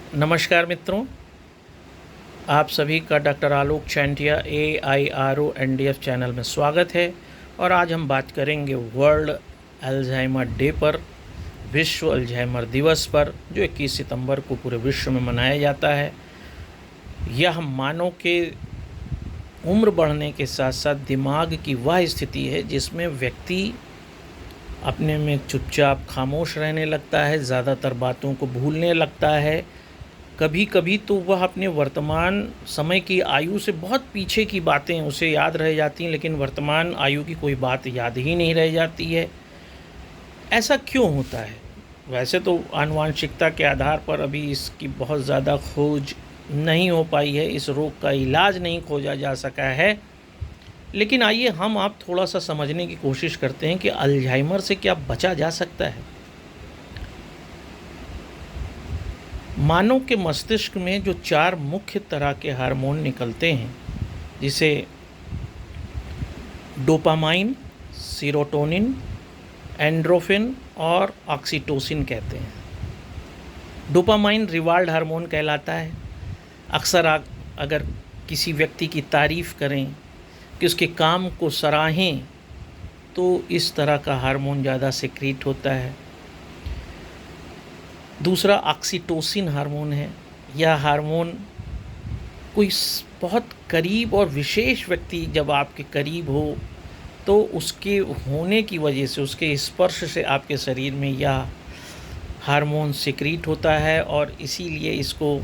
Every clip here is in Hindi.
नमस्कार मित्रों, आप सभी का डॉक्टर आलोक चैंटिया AIRO NDF चैनल में स्वागत है। और आज हम बात करेंगे वर्ल्ड अल्जाइमर डे पर, विश्व अल्जाइमर दिवस पर, जो 21 सितंबर को पूरे विश्व में मनाया जाता है। यह मानव के उम्र बढ़ने के साथ साथ दिमाग की वह स्थिति है जिसमें व्यक्ति अपने में चुपचाप खामोश रहने लगता है, ज़्यादातर बातों को भूलने लगता है। कभी कभी तो वह अपने वर्तमान समय की आयु से बहुत पीछे की बातें उसे याद रह जाती हैं, लेकिन वर्तमान आयु की कोई बात याद ही नहीं रह जाती है। ऐसा क्यों होता है? वैसे तो आनुवंशिकता के आधार पर अभी इसकी बहुत ज़्यादा खोज नहीं हो पाई है, इस रोग का इलाज नहीं खोजा जा सका है। लेकिन आइए हम आप थोड़ा सा समझने की कोशिश करते हैं कि अल्जाइमर से क्या बचा जा सकता है। मानव के मस्तिष्क में जो 4 मुख्य तरह के हार्मोन निकलते हैं, जिसे डोपामाइन, सीरोटोनिन, एंड्रोफिन और ऑक्सीटोसिन कहते हैं। डोपामाइन रिवार्ड हार्मोन कहलाता है। अक्सर अगर किसी व्यक्ति की तारीफ़ करें, कि उसके काम को सराहें, तो इस तरह का हार्मोन ज़्यादा सिक्रीट होता है। दूसरा ऑक्सीटोसिन हार्मोन है। यह हार्मोन कोई बहुत करीब और विशेष व्यक्ति जब आपके करीब हो तो उसके होने की वजह से, उसके स्पर्श से आपके शरीर में यह हार्मोन सिक्रीट होता है और इसीलिए इसको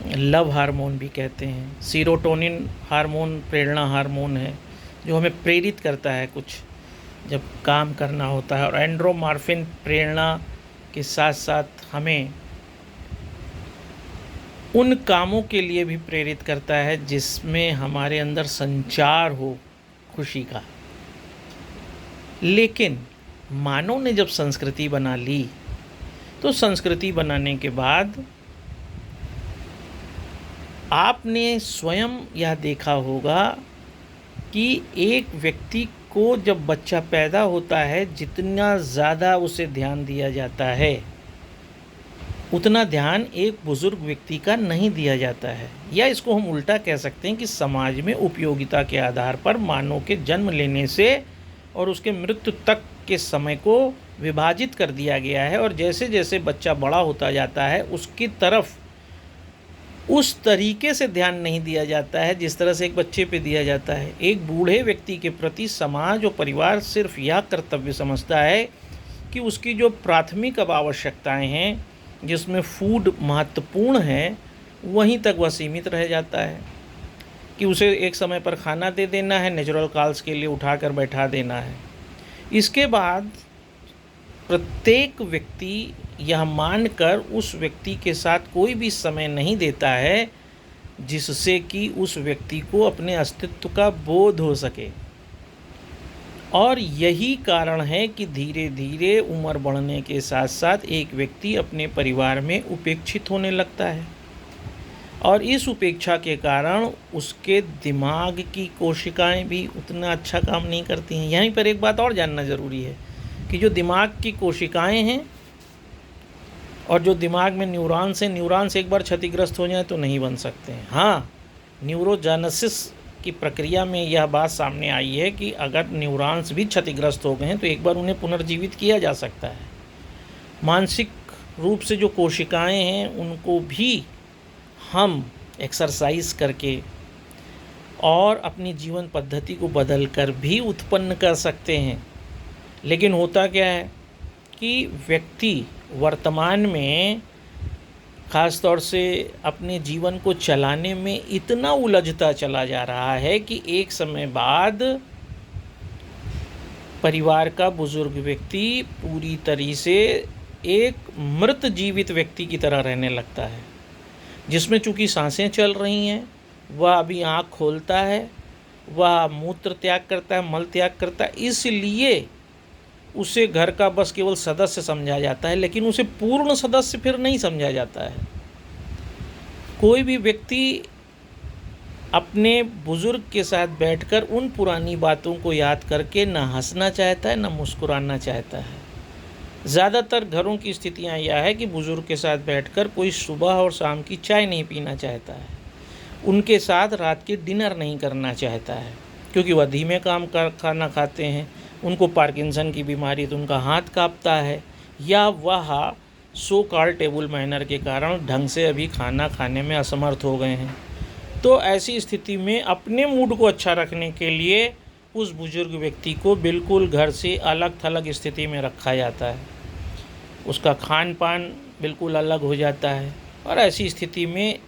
लव हार्मोन भी कहते हैं। सीरोटोनिन हार्मोन प्रेरणा हार्मोन है, जो हमें प्रेरित करता है कुछ जब काम करना होता है। और एंड्रोमॉर्फिन प्रेरणा के साथ साथ हमें उन कामों के लिए भी प्रेरित करता है जिसमें हमारे अंदर संचार हो खुशी का। लेकिन मानव ने जब संस्कृति बना ली, तो संस्कृति बनाने के बाद आपने स्वयं यह देखा होगा कि एक व्यक्ति को जब बच्चा पैदा होता है, जितना ज़्यादा उसे ध्यान दिया जाता है, उतना ध्यान एक बुज़ुर्ग व्यक्ति का नहीं दिया जाता है। या इसको हम उल्टा कह सकते हैं कि समाज में उपयोगिता के आधार पर मानव के जन्म लेने से और उसके मृत्यु तक के समय को विभाजित कर दिया गया है। और जैसे जैसे बच्चा बड़ा होता जाता है, उसकी तरफ उस तरीके से ध्यान नहीं दिया जाता है जिस तरह से एक बच्चे पे दिया जाता है। एक बूढ़े व्यक्ति के प्रति समाज और परिवार सिर्फ यह कर्तव्य समझता है कि उसकी जो प्राथमिक अब आवश्यकताएं हैं, जिसमें फूड महत्वपूर्ण है, वहीं तक वह सीमित रह जाता है। कि उसे एक समय पर खाना दे देना है, नेचुरल कॉल्स के लिए उठाकर बैठा देना है। इसके बाद प्रत्येक व्यक्ति यह मानकर उस व्यक्ति के साथ कोई भी समय नहीं देता है जिससे कि उस व्यक्ति को अपने अस्तित्व का बोध हो सके। और यही कारण है कि धीरे धीरे उम्र बढ़ने के साथ साथ एक व्यक्ति अपने परिवार में उपेक्षित होने लगता है। और इस उपेक्षा के कारण उसके दिमाग की कोशिकाएं भी उतना अच्छा काम नहीं करती हैं। यहीं पर एक बात और जानना ज़रूरी है कि जो दिमाग की कोशिकाएं हैं और जो दिमाग में न्यूरॉन्स हैं, न्यूरॉन्स एक बार क्षतिग्रस्त हो जाए तो नहीं बन सकते हैं। हाँ, न्यूरोजेनेसिस की प्रक्रिया में यह बात सामने आई है कि अगर न्यूरॉन्स भी क्षतिग्रस्त हो गए हैं तो एक बार उन्हें पुनर्जीवित किया जा सकता है। मानसिक रूप से जो कोशिकाएं हैं उनको भी हम एक्सरसाइज करके और अपनी जीवन पद्धति को बदल कर भी उत्पन्न कर सकते हैं। लेकिन होता क्या है कि व्यक्ति वर्तमान में ख़ास तौर से अपने जीवन को चलाने में इतना उलझता चला जा रहा है कि एक समय बाद परिवार का बुजुर्ग व्यक्ति पूरी तरह से एक मृत जीवित व्यक्ति की तरह रहने लगता है, जिसमें चूँकि सांसें चल रही हैं, वह अभी आँख खोलता है, वह मूत्र त्याग करता है, मल त्याग करता है। इसलिए उसे घर का बस केवल सदस्य समझा जाता है, लेकिन उसे पूर्ण सदस्य फिर नहीं समझा जाता है। कोई भी व्यक्ति अपने बुज़ुर्ग के साथ बैठकर उन पुरानी बातों को याद करके न हंसना चाहता है, न मुस्कुराना चाहता है। ज़्यादातर घरों की स्थितियाँ यह है कि बुज़ुर्ग के साथ बैठकर कोई सुबह और शाम की चाय नहीं पीना चाहता है, उनके साथ रात के डिनर नहीं करना चाहता है, क्योंकि वह धीमे काम कर खाना खाते हैं, उनको पार्किंसन की बीमारी तो उनका हाथ काँपता है, या वह सो कॉल टेबल मैनर के कारण ढंग से अभी खाना खाने में असमर्थ हो गए हैं। तो ऐसी स्थिति में अपने मूड को अच्छा रखने के लिए उस बुज़ुर्ग व्यक्ति को बिल्कुल घर से अलग थलग स्थिति में रखा जाता है, उसका खान पान बिल्कुल अलग हो जाता है, और ऐसी स्थिति में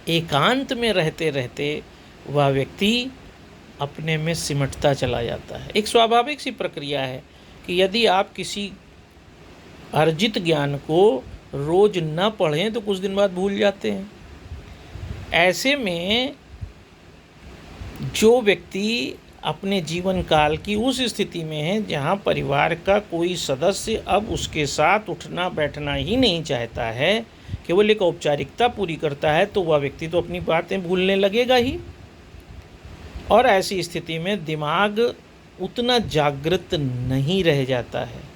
एकांत में रहते रहते वह व्यक्ति अपने में सिमटता चला जाता है। एक स्वाभाविक सी प्रक्रिया है कि यदि आप किसी अर्जित ज्ञान को रोज न पढ़ें तो कुछ दिन बाद भूल जाते हैं। ऐसे में जो व्यक्ति अपने जीवन काल की उस स्थिति में है जहाँ परिवार का कोई सदस्य अब उसके साथ उठना बैठना ही नहीं चाहता है, केवल एक औपचारिकता पूरी करता है, तो वह व्यक्ति तो अपनी बातें भूलने लगेगा ही। और ऐसी स्थिति में दिमाग उतना जागृत नहीं रह जाता है।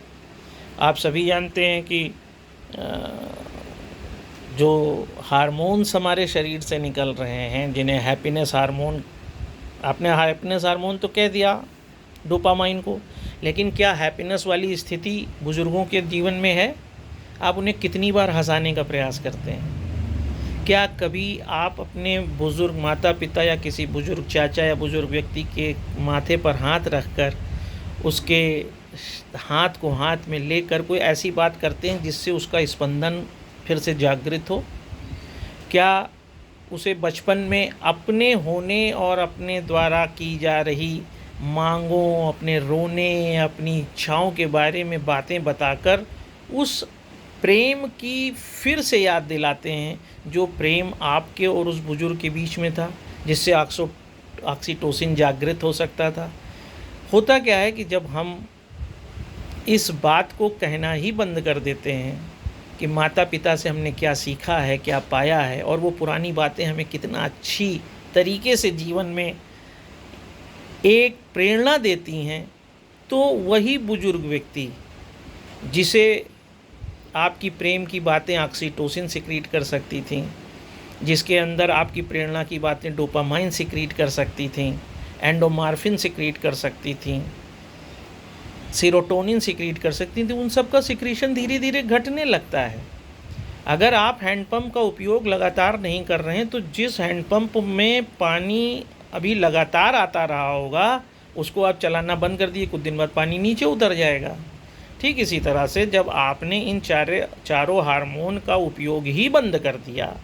आप सभी जानते हैं कि जो हार्मोन्स हमारे शरीर से निकल रहे हैं, जिन्हें हैप्पीनेस हार्मोन, आपने हैप्पीनेस हार्मोन तो कह दिया डोपामाइन को, लेकिन क्या हैप्पीनेस वाली स्थिति बुज़ुर्गों के जीवन में है? आप उन्हें कितनी बार हंसाने का प्रयास करते हैं? क्या कभी आप अपने बुज़ुर्ग माता पिता या किसी बुज़ुर्ग चाचा या बुज़ुर्ग व्यक्ति के माथे पर हाथ रखकर उसके हाथ को हाथ में लेकर कोई ऐसी बात करते हैं जिससे उसका स्पंदन फिर से जागृत हो? क्या उसे बचपन में अपने होने और अपने द्वारा की जा रही मांगों, अपने रोने, अपनी इच्छाओं के बारे में बातें बताकर उस प्रेम की फिर से याद दिलाते हैं, जो प्रेम आपके और उस बुजुर्ग के बीच में था, जिससे ऑक्सीटोसिन जागृत हो सकता था? होता क्या है कि जब हम इस बात को कहना ही बंद कर देते हैं कि माता पिता से हमने क्या सीखा है, क्या पाया है, और वो पुरानी बातें हमें कितना अच्छी तरीके से जीवन में एक प्रेरणा देती हैं, तो वही बुजुर्ग व्यक्ति जिसे आपकी प्रेम की बातें ऑक्सीटोसिन सिक्रीट कर सकती थीं, जिसके अंदर आपकी प्रेरणा की बातें डोपामाइन सिक्रीट कर सकती थीं, एंडोमार्फिन सिक्रीट कर सकती थीं, सीरोटोनिन सिक्रीट कर सकती थी, उन सब का सिक्रीशन धीरे धीरे घटने लगता है। अगर आप हैंडपम्प का उपयोग लगातार नहीं कर रहे हैं तो जिस हैंडपम्प में पानी अभी लगातार आता रहा होगा उसको आप चलाना बंद कर दिए, कुछ दिन बाद पानी नीचे उतर जाएगा। ठीक इसी तरह से जब आपने इन चारों हार्मोन का उपयोग ही बंद कर दिया,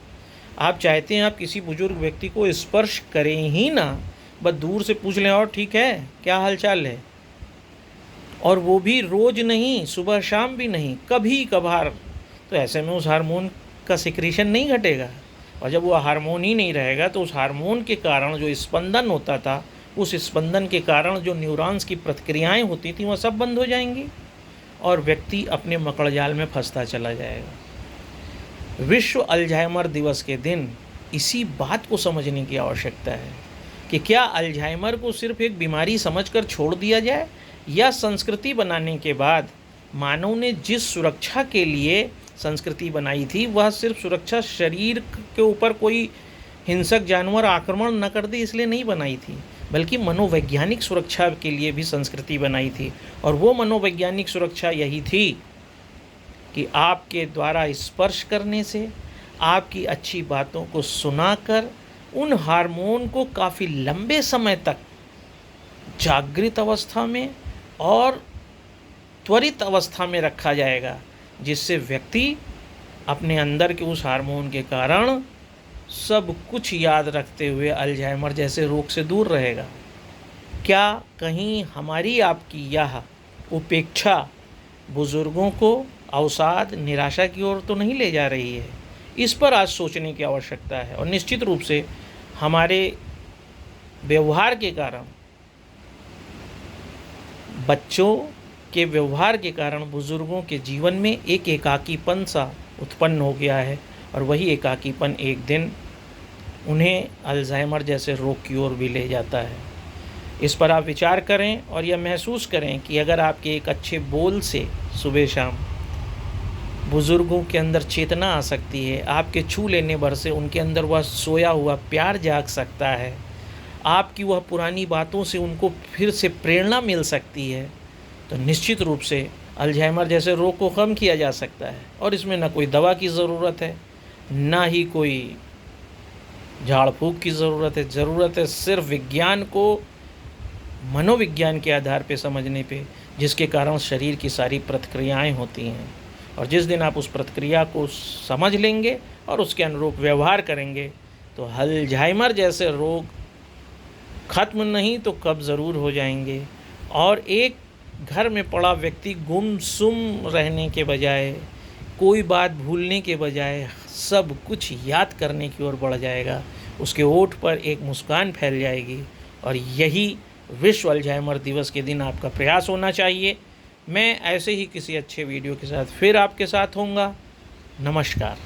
आप चाहते हैं आप किसी बुजुर्ग व्यक्ति को स्पर्श करें ही ना, बस दूर से पूछ लें और ठीक है क्या हाल चाल है, और वो भी रोज़ नहीं, सुबह शाम भी नहीं, कभी कभार, तो ऐसे में उस हार्मोन का सिक्रीशन नहीं घटेगा। और जब वो हार्मोन ही नहीं रहेगा तो उस हार्मोन के कारण जो स्पंदन होता था, उस स्पंदन के कारण जो न्यूरॉन्स की प्रतिक्रियाएं होती थी, वह सब बंद हो जाएंगी और व्यक्ति अपने मकड़जाल में फंसता चला जाएगा। विश्व अल्जाइमर दिवस के दिन इसी बात को समझने की आवश्यकता है कि क्या अल्जाइमर को सिर्फ एक बीमारी समझकर छोड़ दिया जाए, या संस्कृति बनाने के बाद मानव ने जिस सुरक्षा के लिए संस्कृति बनाई थी वह सिर्फ सुरक्षा शरीर के ऊपर कोई हिंसक जानवर आक्रमण न कर दे इसलिए नहीं बनाई थी, बल्कि मनोवैज्ञानिक सुरक्षा के लिए भी संस्कृति बनाई थी। और वो मनोवैज्ञानिक सुरक्षा यही थी कि आपके द्वारा स्पर्श करने से, आपकी अच्छी बातों को सुनाकर उन हार्मोन को काफ़ी लंबे समय तक जागृत अवस्था में और त्वरित अवस्था में रखा जाएगा, जिससे व्यक्ति अपने अंदर के उस हार्मोन के कारण सब कुछ याद रखते हुए अल्जाइमर जैसे रोग से दूर रहेगा। क्या कहीं हमारी आपकी यह उपेक्षा बुज़ुर्गों को अवसाद, निराशा की ओर तो नहीं ले जा रही है? इस पर आज सोचने की आवश्यकता है। और निश्चित रूप से हमारे व्यवहार के कारण, बच्चों के व्यवहार के कारण बुज़ुर्गों के जीवन में एक एकाकीपन सा उत्पन्न हो गया है, और वही एकाकीपन एक दिन उन्हें अल्जाइमर जैसे रोग की ओर भी ले जाता है। इस पर आप विचार करें और यह महसूस करें कि अगर आपके एक अच्छे बोल से सुबह शाम। बुज़ुर्गों के अंदर चेतना आ सकती है, आपके छू लेने भर से उनके अंदर वह सोया हुआ प्यार जाग सकता है, आपकी वह पुरानी बातों से उनको फिर से प्रेरणा मिल सकती है। तो निश्चित रूप से अल्जाइमर जैसे रोग को कम किया जा सकता है, और इसमें ना कोई दवा की ज़रूरत है, ना ही कोई झाड़ फूँक की ज़रूरत है सिर्फ विज्ञान को मनोविज्ञान के आधार पे समझने पे, जिसके कारण शरीर की सारी प्रतिक्रियाएं होती हैं। और जिस दिन आप उस प्रतिक्रिया को समझ लेंगे और उसके अनुरूप व्यवहार करेंगे, तो अल्जाइमर जैसे रोग ख़त्म नहीं तो कब ज़रूर हो जाएंगे। और एक घर में पड़ा व्यक्ति गुमसुम रहने के बजाय, कोई बात भूलने के बजाय सब कुछ याद करने की ओर बढ़ जाएगा, उसके ओठ पर एक मुस्कान फैल जाएगी। और यही विश्व अल्जाइमर दिवस के दिन आपका प्रयास होना चाहिए। मैं ऐसे ही किसी अच्छे वीडियो के साथ फिर आपके साथ होऊंगा। नमस्कार।